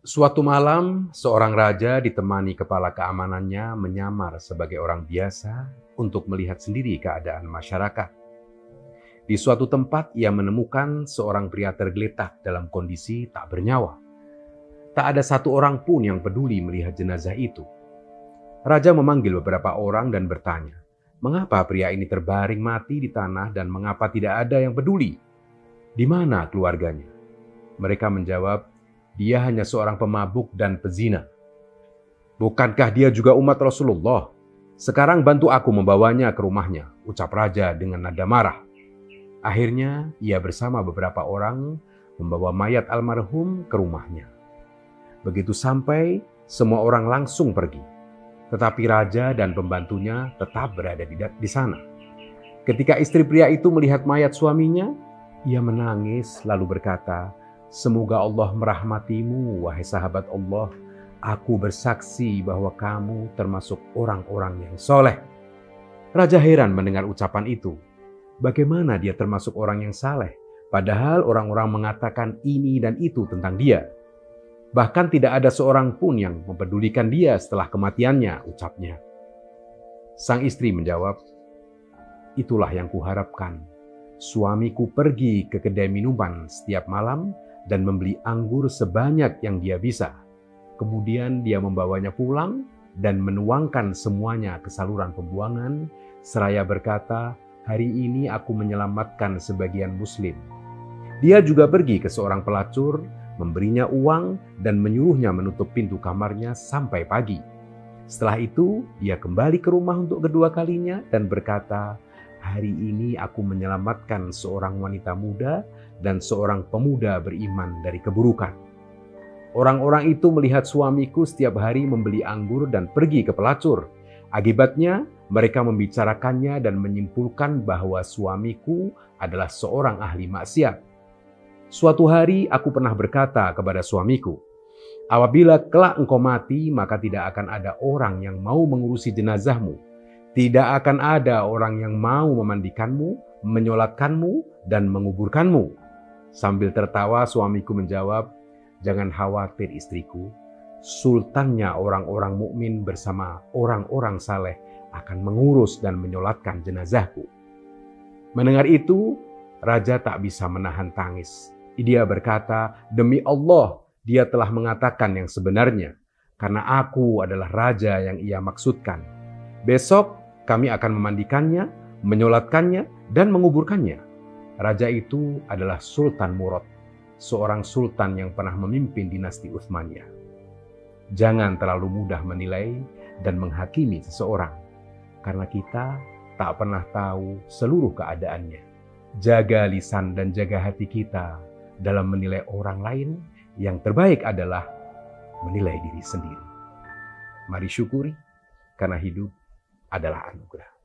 Suatu malam, seorang raja ditemani kepala keamanannya menyamar sebagai orang biasa untuk melihat sendiri keadaan masyarakat. Di suatu tempat, ia menemukan seorang pria tergeletak dalam kondisi tak bernyawa. Tak ada satu orang pun yang peduli melihat jenazah itu. Raja memanggil beberapa orang dan bertanya, mengapa pria ini terbaring mati di tanah dan mengapa tidak ada yang peduli? Di mana keluarganya? Mereka menjawab, dia hanya seorang pemabuk dan pezina. Bukankah dia juga umat Rasulullah? Sekarang bantu aku membawanya ke rumahnya, ucap raja dengan nada marah. Akhirnya ia bersama beberapa orang membawa mayat almarhum ke rumahnya. Begitu sampai, semua orang langsung pergi. Tetapi raja dan pembantunya tetap berada di sana. Ketika istri pria itu melihat mayat suaminya, ia menangis lalu berkata, semoga Allah merahmatimu, wahai sahabat Allah. Aku bersaksi bahwa kamu termasuk orang-orang yang soleh. Raja heran mendengar ucapan itu. Bagaimana dia termasuk orang yang saleh? Padahal orang-orang mengatakan ini dan itu tentang dia. Bahkan tidak ada seorang pun yang mempedulikan dia setelah kematiannya, ucapnya. Sang istri menjawab, itulah yang kuharapkan. Suamiku pergi ke kedai minuman setiap malam dan membeli anggur sebanyak yang dia bisa. Kemudian dia membawanya pulang dan menuangkan semuanya ke saluran pembuangan, seraya berkata, hari ini aku menyelamatkan sebagian muslim. Dia juga pergi ke seorang pelacur, memberinya uang dan menyuruhnya menutup pintu kamarnya sampai pagi. Setelah itu, dia kembali ke rumah untuk kedua kalinya dan berkata, hari ini aku menyelamatkan seorang wanita muda dan seorang pemuda beriman dari keburukan. Orang-orang itu melihat suamiku setiap hari membeli anggur dan pergi ke pelacur. Akibatnya, mereka membicarakannya dan menyimpulkan bahwa suamiku adalah seorang ahli maksiat. Suatu hari aku pernah berkata kepada suamiku, apabila kelak engkau mati, maka tidak akan ada orang yang mau mengurusi jenazahmu. Tidak akan ada orang yang mau memandikanmu, menyolatkanmu, dan menguburkanmu. Sambil tertawa suamiku menjawab, jangan khawatir istriku, sultannya orang-orang mukmin bersama orang-orang saleh akan mengurus dan menyolatkan jenazahku. Mendengar itu, raja tak bisa menahan tangis. Dia berkata, demi Allah, dia telah mengatakan yang sebenarnya, karena aku adalah raja yang ia maksudkan. Besok kami akan memandikannya, menyolatkannya, dan menguburkannya. Raja itu adalah Sultan Murad, seorang sultan yang pernah memimpin dinasti Utsmaniyah. Jangan terlalu mudah menilai dan menghakimi seseorang, karena kita tak pernah tahu seluruh keadaannya. Jaga lisan dan jaga hati kita dalam menilai orang lain. Yang terbaik adalah menilai diri sendiri. Mari syukuri, karena hidup adalah anugerah.